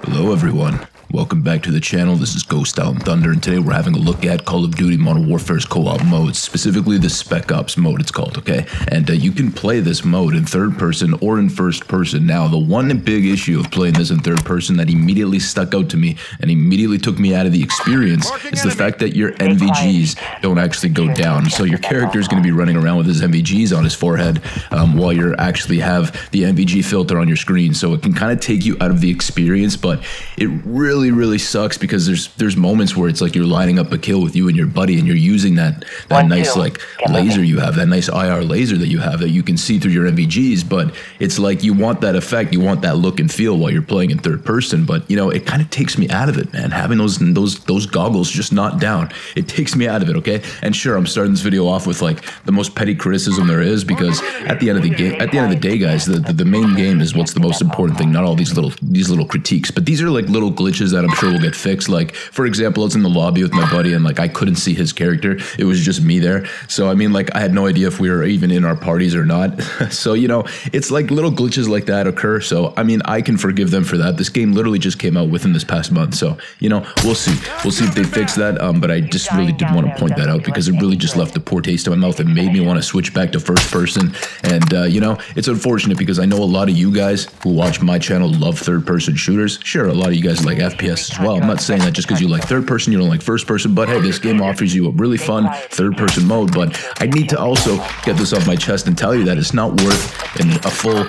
Hello everyone, welcome back to the channel. This is Ghost Out and Thunder, and today we're having a look at Call of Duty Modern Warfare's co-op modes, specifically the Spec Ops mode it's called, okay? And you can play this mode in third person or in first person. Now, the one big issue of playing this in third person that immediately stuck out to me and immediately took me out of the experience is the fact that your NVGs don't actually go down. So your character is going to be running around with his NVGs on his forehead while you actually have the NVG filter on your screen. So it can kind of take you out of the experience, but it really sucks because there's moments where it's like you're lining up a kill with you and your buddy and you're using that nice like laser you have, that nice IR laser that you have that you can see through your NVGs, but it's like you want that effect, you want that look and feel while you're playing in third person. But you know, it kind of takes me out of it, man. Having those goggles just not down, it takes me out of it, okay? And sure, I'm starting this video off with like the most petty criticism there is, because at the end of the day, guys, the main game is what's the most important thing, not all these little critiques. But these are like little glitches that I'm sure will get fixed. Like, for example, I was in the lobby with my buddy and like I couldn't see his character. It was just me there. So I mean, like, I had no idea if we were even in our parties or not. So, you know, it's like little glitches like that occur. So I mean, I can forgive them for that. This game literally just came out within this past month. So, you know, we'll see if they fix that. But I just really did want to point that out because it really just left a poor taste in my mouth. It made me want to switch back to first person. And you know, it's unfortunate because I know a lot of you guys who watch my channel love third person shooters. Sure, a lot of you guys like FPS as well. I'm not saying that just because you like third person, you don't like first person, but hey, this game offers you a really fun third person mode. But I need to also get this off my chest and tell you that it's not worth a full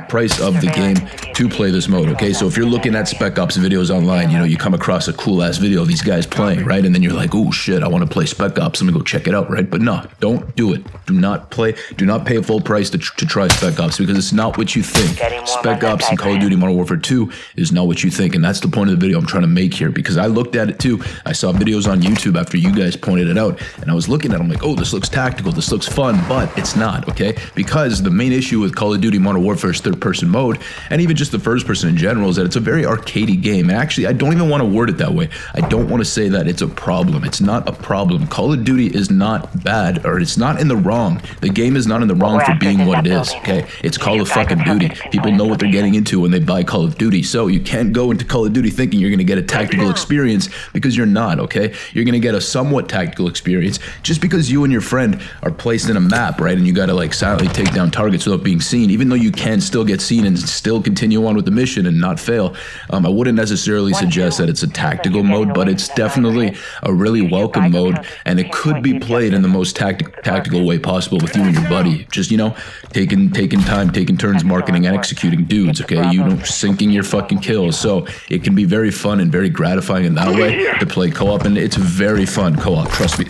price of the game to play this mode, okay? So if you're looking at Spec Ops videos online, you know, you come across a cool ass video of these guys playing, right? And then you're like, oh shit, I want to play Spec Ops, let me go check it out, right? But no, don't do it. Do not pay a full price to try Spec Ops, because it's not what you think. Spec Ops and Call of Duty Modern Warfare 2 is not what you think, and that's the point of the video I'm trying to make here, because I looked at it too. I saw videos on YouTube after you guys pointed it out, and I was looking at it, I'm like, oh, this looks tactical, this looks fun, but it's not, okay? Because the main issue with Call of Duty Modern Warfare's third-person mode, and even just the first-person in general, is that it's a very arcadey game. And actually, I don't even want to word it that way. I don't want to say that it's a problem. It's not a problem. Call of Duty is not bad, or it's not in the wrong. The game is not in the wrong for being what it is, okay? It's Call of fucking Duty. People know what they're getting into when they buy Call of Duty, so you can't go into Call of Duty thinking you're going to get a tactical experience, because you're not, okay? You're going to get a somewhat tactical experience just because you and your friend are placed in a map, right? And you got to like silently take down targets without being seen, even though you can still get seen and still continue on with the mission and not fail. I wouldn't necessarily suggest that it's a tactical mode, but it's definitely a really welcome mode, and it could be played in the most tactical way possible with you and your buddy. Just, you know, taking turns marketing and executing dudes, okay? You know, sinking your fucking kills. So it can be very fun and very gratifying in that way to play co-op, and it's very fun co-op, trust me.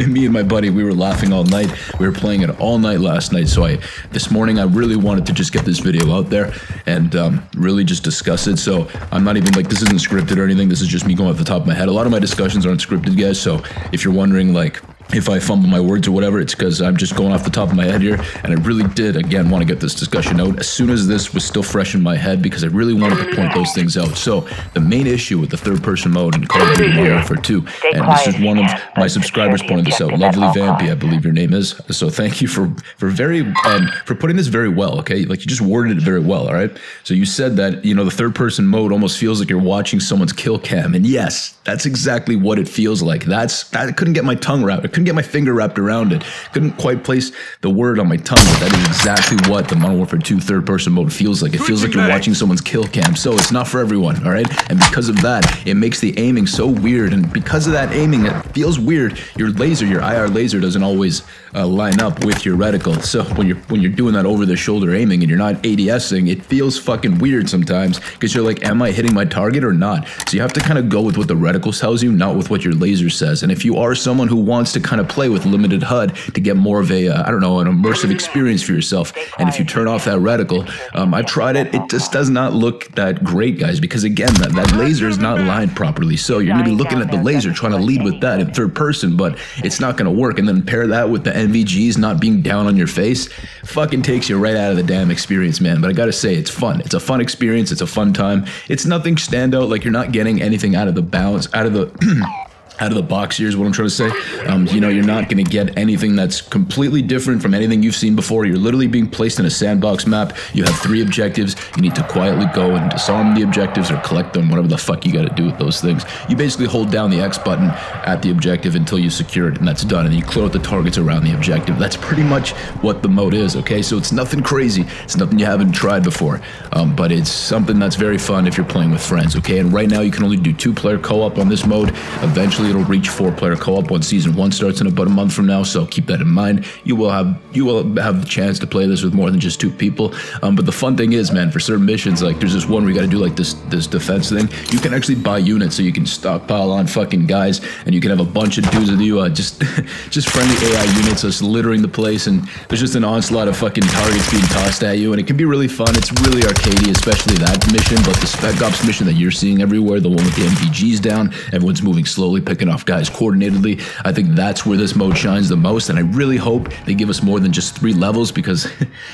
Me and my buddy, we were laughing all night. We were playing it all night last night, so this morning I really wanted to just get this video out there and really just discuss it. So I'm not even like, this isn't scripted or anything, this is just me going off the top of my head. A lot of my discussions aren't scripted, guys, so if you're wondering like if I fumble my words or whatever, it's because I'm just going off the top of my head here, and I really did, again, want to get this discussion out as soon as this was still fresh in my head, because I really wanted to point those things out. So, the main issue with the third-person mode in Call of Duty Modern Warfare 2, and this is one of my subscribers pointed this out, Lovely Vampy, I believe your name is, so thank you for putting this very well, okay? Like, you just worded it very well, all right? So you said that, you know, the third-person mode almost feels like you're watching someone's kill cam, and yes, that's exactly what it feels like. I couldn't get my tongue wrapped, couldn't get my finger wrapped around it. Couldn't quite place the word on my tongue, but that is exactly what the Modern Warfare 2 third-person mode feels like. It feels like you're watching someone's kill cam, so it's not for everyone, all right? And because of that, it makes the aiming so weird, and because of that aiming, it feels weird. Your IR laser doesn't always line up with your reticle, so when you're doing that over-the-shoulder aiming and you're not ADSing, it feels fucking weird sometimes, because you're like, am I hitting my target or not? So you have to kind of go with what the reticle tells you, not with what your laser says. And if you are someone who wants to kind of play with limited HUD to get more of a, I don't know, an immersive experience for yourself, and if you turn off that reticle, I've tried it, it just does not look that great, guys, because again, that laser is not lined properly, so you're going to be looking at the laser trying to lead with that in third person, but it's not going to work. And then pair that with the NVGs not being down on your face, fucking takes you right out of the damn experience, man. But I gotta say, it's fun. It's a fun experience. It's a fun time. It's nothing standout, like you're not getting anything out of the bounds, out of the out of the box here is what I'm trying to say. You know, you're not going to get anything that's completely different from anything you've seen before. You're literally being placed in a sandbox map. You have 3 objectives. You need to quietly go and disarm the objectives or collect them, whatever the fuck you got to do with those things. You basically hold down the X button at the objective until you secure it, and that's done. And you clear out the targets around the objective. That's pretty much what the mode is, okay? So it's nothing crazy. It's nothing you haven't tried before. But it's something that's very fun if you're playing with friends, okay? And right now you can only do 2-player co-op on this mode. Eventually it'll reach 4-player co-op when season 1 starts in about a month from now, so keep that in mind. You will have the chance to play this with more than just 2 people. But the fun thing is, man, for certain missions, like there's this one where you got to do like this defense thing. You can actually buy units, so you can stockpile on fucking guys, and you can have a bunch of dudes with you, just friendly AI units just littering the place, and there's just an onslaught of fucking targets being tossed at you, and it can be really fun. It's really arcadey, especially that mission. But the Spec Ops mission that you're seeing everywhere, the one with the MVGs down, everyone's moving slowly, picking off guys coordinatedly. I think that's where this mode shines the most, and I really hope they give us more than just 3 levels, because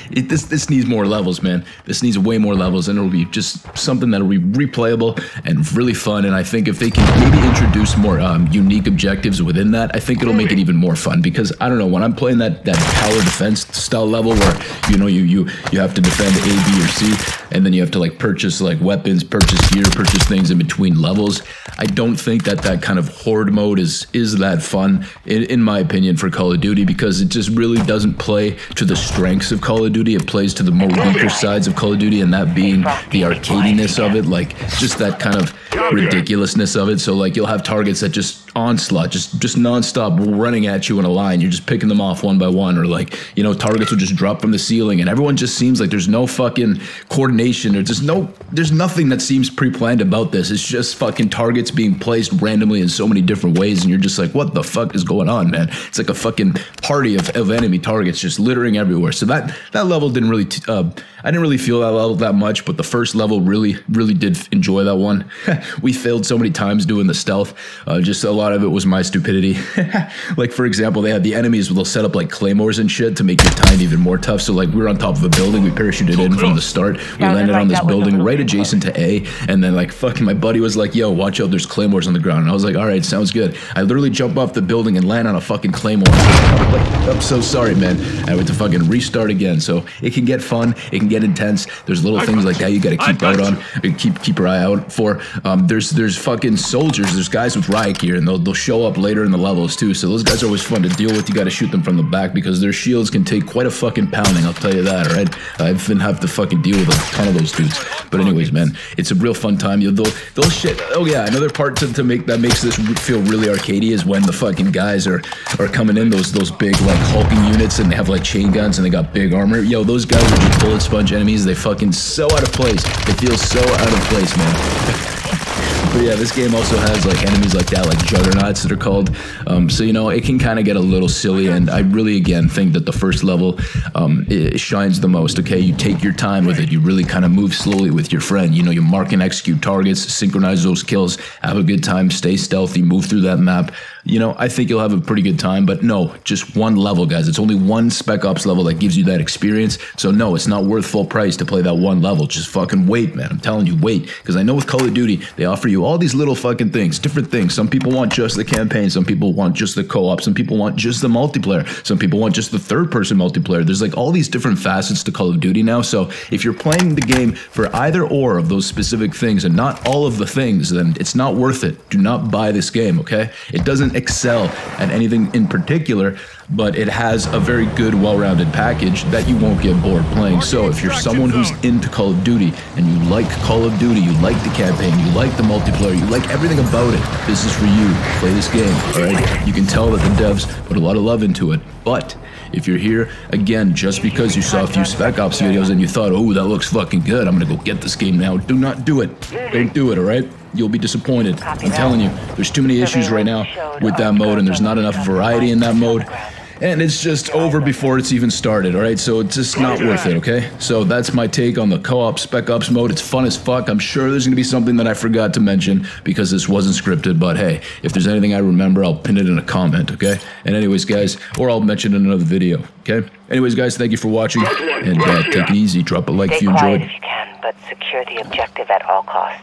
this needs more levels, man. This needs way more levels, and it'll be just something that'll be replayable and really fun. And I think if they can maybe introduce more unique objectives within that, I think it'll make it even more fun. Because I don't know, when I'm playing that tower defense style level where you have to defend A, B, or C, and then you have to like purchase like weapons, purchase gear, purchase things in between levels, I don't think that kind of horde mode is that fun, in my opinion, for Call of Duty, because it just really doesn't play to the strengths of Call of Duty. It plays to the more weaker sides of Call of Duty, and that being the arcadiness of it, like just that kind of ridiculousness of it. So like you'll have targets that just onslaught, just non-stop running at you in a line. You're just picking them off one by one, or like, you know, targets will just drop from the ceiling, and everyone just seems like there's no fucking coordination, or there's nothing that seems pre-planned about this. It's just fucking targets being placed randomly in so many different ways, and you're just like, what the fuck is going on, man? It's like a fucking party of enemy targets just littering everywhere. So that level didn't really I didn't really feel that level that much, but the first level really did enjoy that one. We failed so many times doing the stealth. Just a lot of it was my stupidity. Like, for example, they had the enemies, they'll set up like claymores and shit to make your time even more tough. So like we were on top of a building, we parachuted in from the start. We landed on this building right adjacent to A, and then like fucking my buddy was like, yo, watch out, there's claymores on the ground. And I was like, all right, sounds good. I literally jump off the building and land on a fucking claymore. I'm so sorry, man. I went to fucking restart again. So it can get fun, it can get intense. There's little things like that you got to keep out on, keep your eye out for. There's fucking soldiers, there's guys with riot gear, and they'll show up later in the levels too. So those guys are always fun to deal with. You got to shoot them from the back because their shields can take quite a fucking pounding, I'll tell you that, alright? I've been have to fucking deal with a ton of those dudes. But anyways, man, it's a real fun time. Those shit. Oh yeah, another part to make that makes this feel really arcadey is when the fucking guys are coming in, those big like hulking units, and they have like chain guns and they got big armor. Yo, those guys are just bullet sponge enemies. They fucking so out of place. They feel so out of place, man. But yeah, this game also has like enemies like that, like juggernauts that are called. So you know, it can kind of get a little silly, and I really again think that the first level it shines the most. Okay, you take your time with it. You really kind of move slowly with your friend. You know, you mark and execute targets, synchronize those kills, have a good time, stay stealthy, move through that map. You know, I think you'll have a pretty good time. But no, just one level, guys. It's only one Spec Ops level that gives you that experience. So no, it's not worth full price to play that one level. Just fucking wait, man. I'm telling you, wait. Because I know with Call of Duty, they offer you all these little fucking things, different things. Some people want just the campaign. Some people want just the co-op. Some people want just the multiplayer. Some people want just the third-person multiplayer. There's like all these different facets to Call of Duty now. So if you're playing the game for either or of those specific things and not all of the things, then it's not worth it. Do not buy this game, okay? It doesn't excel at anything in particular, but it has a very good, well-rounded package that you won't get bored playing. So if you're someone who's into Call of Duty and you like Call of Duty, you like the campaign, you like the multiplayer, you like everything about it, this is for you. Play this game, alright? You can tell that the devs put a lot of love into it, but if you're here, again, just because you saw a few Spec Ops videos and you thought, oh, that looks fucking good, I'm gonna go get this game now, do not do it. Don't do it, alright? You'll be disappointed. I'm telling you, there's too many issues right now with that mode, and there's not enough variety in that mode. And it's just over before it's even started, alright? So it's just not worth it, okay? So that's my take on the co-op Spec Ops mode. It's fun as fuck. I'm sure there's gonna be something that I forgot to mention because this wasn't scripted, but hey, if there's anything I remember, I'll pin it in a comment, okay? And anyways, guys, or I'll mention it in another video, okay? Anyways, guys, thank you for watching, and take it easy. Drop a like if you enjoyed. Stay quiet if you can, but secure the objective at all costs.